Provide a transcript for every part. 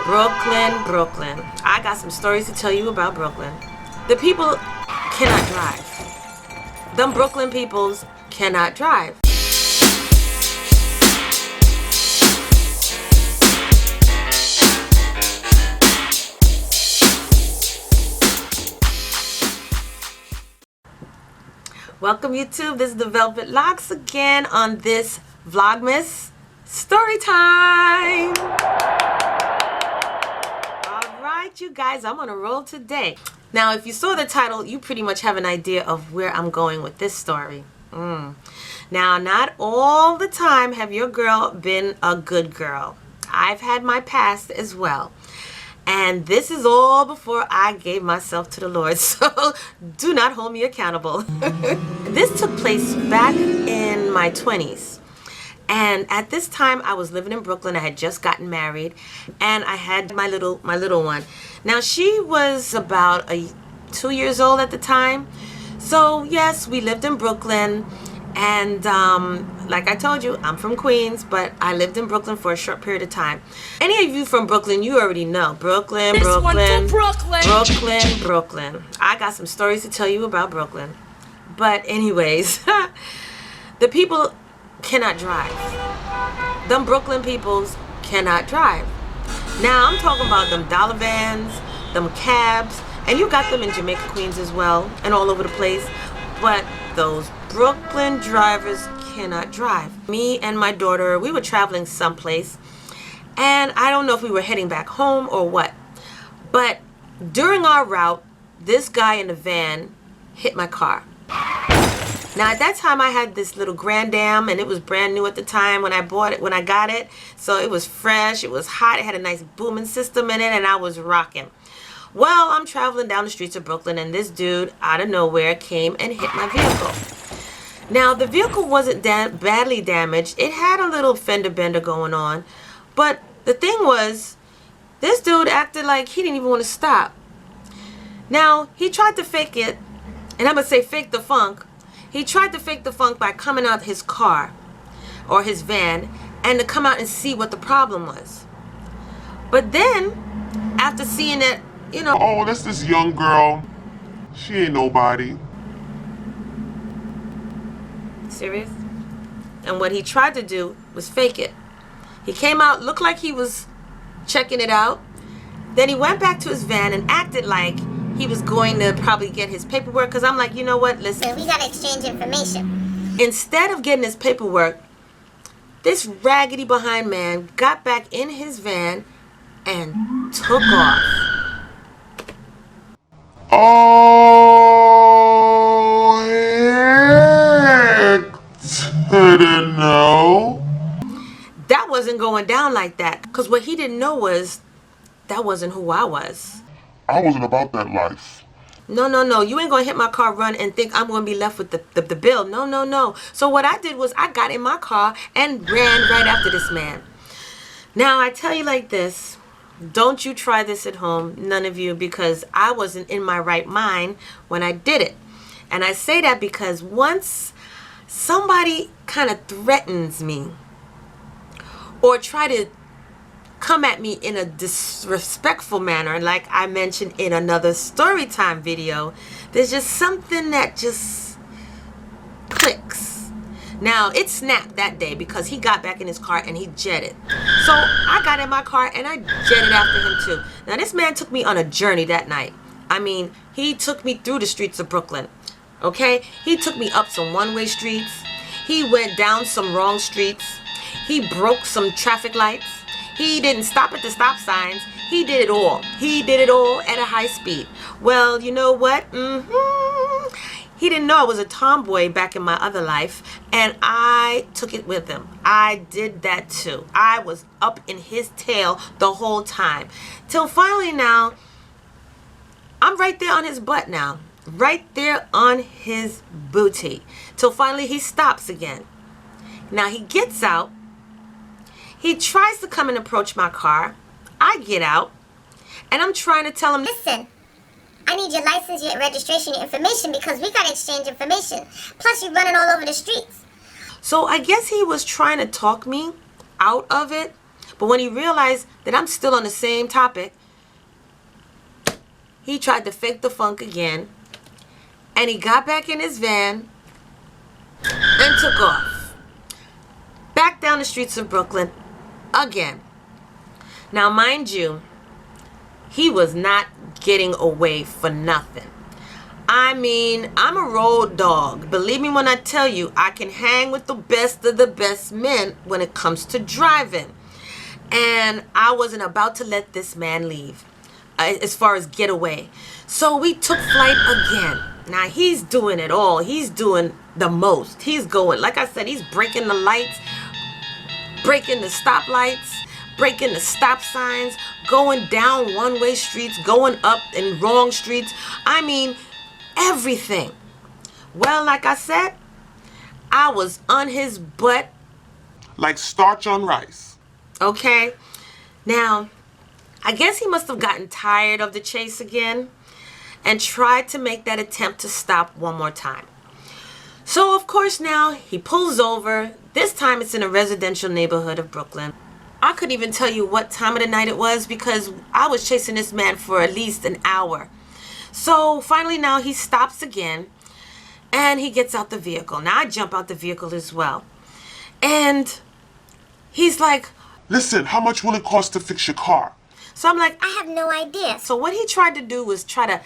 Brooklyn, Brooklyn. I got some stories to tell you about Brooklyn. The people cannot drive. Them Brooklyn peoples cannot drive. Welcome YouTube, this is the Velvet Locks again on this Vlogmas StoryTime. Alright you guys, I'm on a roll today. Now if you saw the title, you pretty much have an idea of where I'm going with this story. Now not all the time have your girl been a good girl. I've had my past as well. And this is all before I gave myself to the Lord, so do not hold me accountable. This took place back in my 20s. And at this time, I was living in Brooklyn. I had just gotten married, and I had my little one. Now, she was about 2 years old at the time. So, yes, we lived in Brooklyn. And like I told you, I'm from Queens, but I lived in Brooklyn for a short period of time. Any of you from Brooklyn, you already know. Brooklyn, Brooklyn, Brooklyn, Brooklyn. I got some stories to tell you about Brooklyn. But anyways, the people cannot drive. Them Brooklyn peoples cannot drive. Now, I'm talking about them dollar vans, them cabs, and you got them in Jamaica, Queens as well, and all over the place. But those Brooklyn drivers cannot drive. Me and my daughter, we were traveling someplace, and I don't know if we were heading back home or what, but during our route, this guy in the van hit my car. Now at that time I had this little Grand Am, and it was brand new at the time when I bought it, when I got it, so it was fresh, it was hot, it had a nice booming system in it, and I was rocking. Well, I'm traveling down the streets of Brooklyn, and this dude out of nowhere came and hit my vehicle. Now, the vehicle wasn't badly damaged. It had a little fender bender going on. But the thing was, this dude acted like he didn't even want to stop. Now, he tried to fake it, and I'm going to say fake the funk. He tried to fake the funk by coming out his car or his van and to come out and see what the problem was. But then, after seeing it, you know, oh, that's this young girl. She ain't nobody. Serious? And what he tried to do was fake it. He came out, looked like he was checking it out. Then he went back to his van and acted like he was going to probably get his paperwork. Because I'm like, you know what? Listen, we got to exchange information. Instead of getting his paperwork, this raggedy behind man got back in his van and took off. Oh, heck, didn't know. That wasn't going down like that. Because what he didn't know was that wasn't who I was. I wasn't about that life. No. You ain't going to hit my car, run, and think I'm going to be left with the bill. No. So what I did was I got in my car and ran right after this man. Now, I tell you like this. Don't you try this at home, none of you, because I wasn't in my right mind when I did it. And I say that because once somebody kind of threatens me or try to come at me in a disrespectful manner, like I mentioned in another Storytime video, there's just something that just clicks. Now, it snapped that day because he got back in his car and he jetted. So I got in my car and I jetted after him too. Now, this man took me on a journey that night. I mean, he took me through the streets of Brooklyn. Okay? He took me up some one-way streets. He went down some wrong streets. He broke some traffic lights. He didn't stop at the stop signs. He did it all. He did it all at a high speed. Well, you know what? He didn't know I was a tomboy back in my other life, and I took it with him. I did that too. I was up in his tail the whole time. Till finally now, I'm right there on his butt now. Right there on his booty. Till finally he stops again. Now he gets out. He tries to come and approach my car. I get out, and I'm trying to tell him, listen, I need your license, your registration, your information, because we got to exchange information. Plus, you're running all over the streets. So I guess he was trying to talk me out of it, But when he realized that I'm still on the same topic, he tried to fake the funk again. And he got back in his van and took off. Back down the streets of Brooklyn again. Now, mind you, he was not getting away for nothing. I mean, I'm a road dog. Believe me when I tell you, I can hang with the best of the best men when it comes to driving. And I wasn't about to let this man leave as far as get away. So we took flight again. Now, he's doing it all. He's doing the most. He's going, like I said, he's breaking the lights, breaking the stoplights, breaking the stop signs, going down one-way streets, going up in wrong streets. I mean, everything. Well, like I said, I was on his butt. Like starch on rice. Okay? Now, I guess he must have gotten tired of the chase again and tried to make that attempt to stop one more time. So, of course, now he pulls over. This time it's in a residential neighborhood of Brooklyn. I couldn't even tell you what time of the night it was because I was chasing this man for at least an hour. So finally now he stops again and he gets out the vehicle. Now I jump out the vehicle as well. And he's like, Listen, how much will it cost to fix your car? so I'm like, I have no idea. so what he tried to do was try to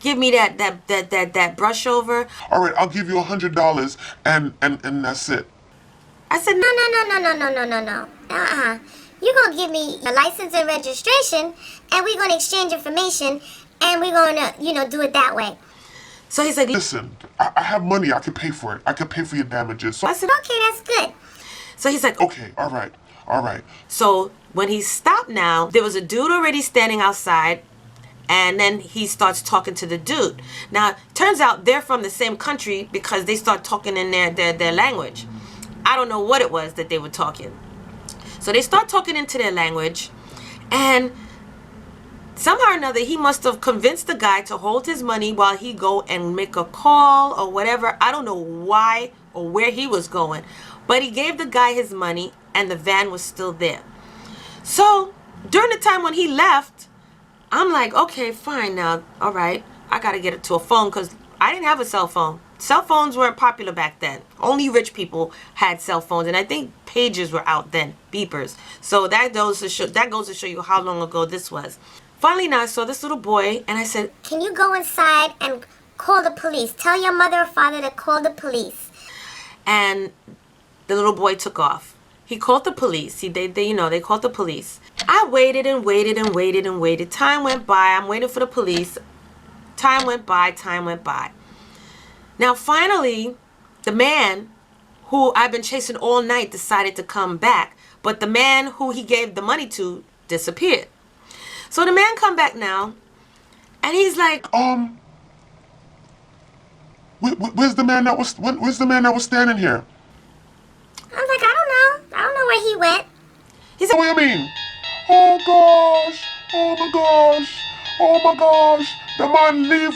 give me that brush over. All right, I'll give you $100 and that's it. I said, No. You're going to give me your license and registration, and we're going to exchange information, and we're going to, do it that way. So he's like, Listen, I have money. I can pay for it. I can pay for your damages. So, I said, Okay, that's good. so he's like, okay, all right. So when he stopped now, there was a dude already standing outside, and then he starts talking to the dude. Now, turns out they're from the same country because they start talking in their language. I don't know what it was that they were talking. So they start talking into their language, and somehow or another, he must have convinced the guy to hold his money while he go and make a call or whatever. I don't know why or where he was going, but he gave the guy his money, and the van was still there. So during the time when he left, I'm like, okay, fine now. All right, I got to get it to a phone because I didn't have a cell phone. Cell phones weren't popular back then. Only rich people had cell phones, and I think pagers were out then, beepers. So that goes to show you how long ago this was. Finally, now I saw this little boy, and I said, Can you go inside and call the police? Tell your mother or father to call the police. and the little boy took off. He called the police. They called the police. I waited and waited and waited and waited. Time went by. I'm waiting for the police. Time went by. Now, finally, the man who I've been chasing all night decided to come back. But the man who he gave the money to disappeared. So the man come back now, and he's like, Where's the man that was standing here? I was like, I don't know where he went. he said, What do you mean? Oh my gosh. The man leave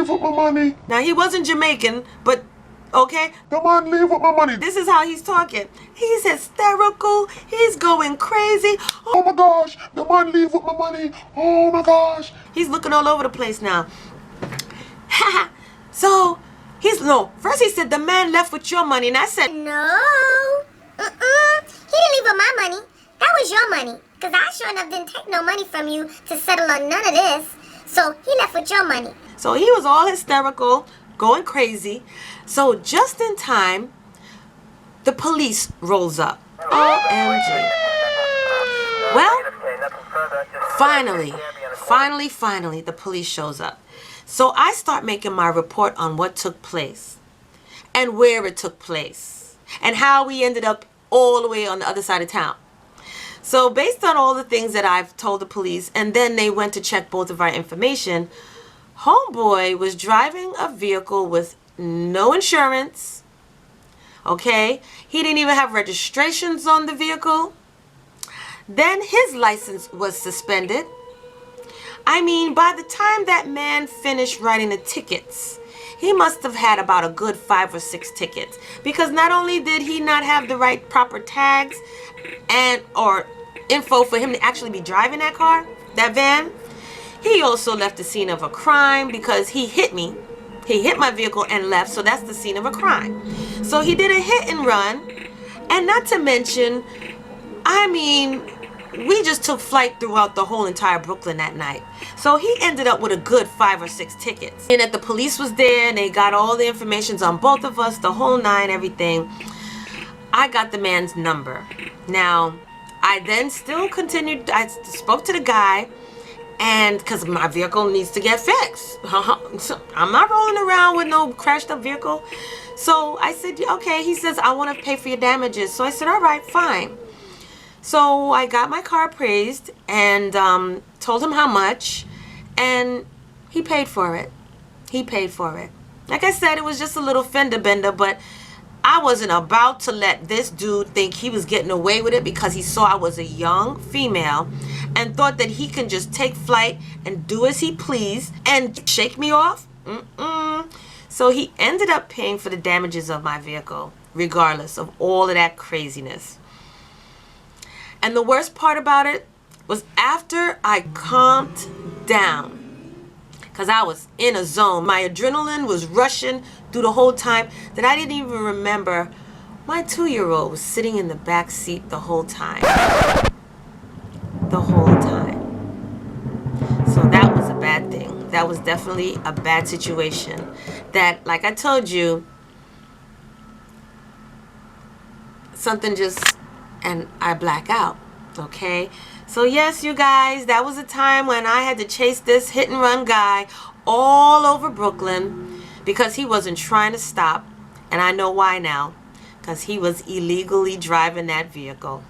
with my money. now he wasn't Jamaican, but okay. The man leave with my money. This is how he's talking. He's hysterical. He's going crazy. Oh my gosh. The man leave with my money. Oh my gosh. He's looking all over the place now. So first he said the man left with your money, and I said, No. He didn't leave with my money. That was your money. Because I sure enough didn't take no money from you to settle on none of this. So he left with your money. so he was all hysterical, going crazy. So just in time, the police rolls up. OMG. Well, finally, the police shows up. So I start making my report on what took place and where it took place and how we ended up all the way on the other side of town. So based on all the things that I've told the police, and then they went to check both of our information, homeboy was driving a vehicle with no insurance. Okay? He didn't even have registrations on the vehicle. Then his license was suspended. I mean, by the time that man finished writing the tickets, he must have had about a good 5 or 6 tickets, because not only did he not have the right proper tags and or info for him to actually be driving that car, that van, he also left the scene of a crime because he hit me. He hit my vehicle and left, so that's the scene of a crime. So he did a hit and run, and not to mention, I mean, we just took flight throughout the whole entire Brooklyn that night. So he ended up with a good 5 or 6 tickets. And that the police was there and they got all the information on both of us, the whole nine, everything. I got the man's number. Now, I then still continued, I spoke to the guy, and because my vehicle needs to get fixed. I'm not rolling around with no crashed up vehicle. So I said, okay. He says, I want to pay for your damages. So I said, all right, fine. So I got my car appraised and told him how much, and he paid for it. He paid for it. Like I said, it was just a little fender bender, but I wasn't about to let this dude think he was getting away with it because he saw I was a young female and thought that he can just take flight and do as he pleased and shake me off. So he ended up paying for the damages of my vehicle, regardless of all of that craziness. And the worst part about it was after I calmed down, because I was in a zone. My adrenaline was rushing through the whole time that I didn't even remember my 2-year-old was sitting in the back seat the whole time. The whole time. So that was a bad thing. That was definitely a bad situation. That, like I told you, something just, and I black out. Okay, so yes, you guys, that was a time when I had to chase this hit and run guy all over Brooklyn because he wasn't trying to stop, and I know why now, because he was illegally driving that vehicle.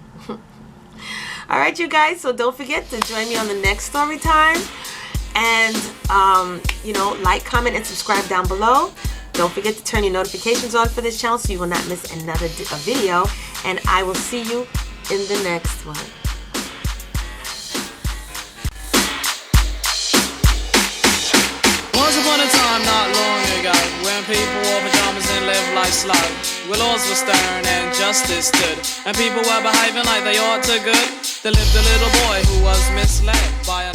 All right, you guys, so don't forget to join me on the next story time, and like, comment, and subscribe down below. Don't forget to turn your notifications on for this channel so you will not miss another video, and I will see you in the next one. Once upon a time not long ago, when people wore pajamas and lived life slow, where laws were stern and justice stood, and people were behaving like they ought to good, there lived a little boy who was misled by a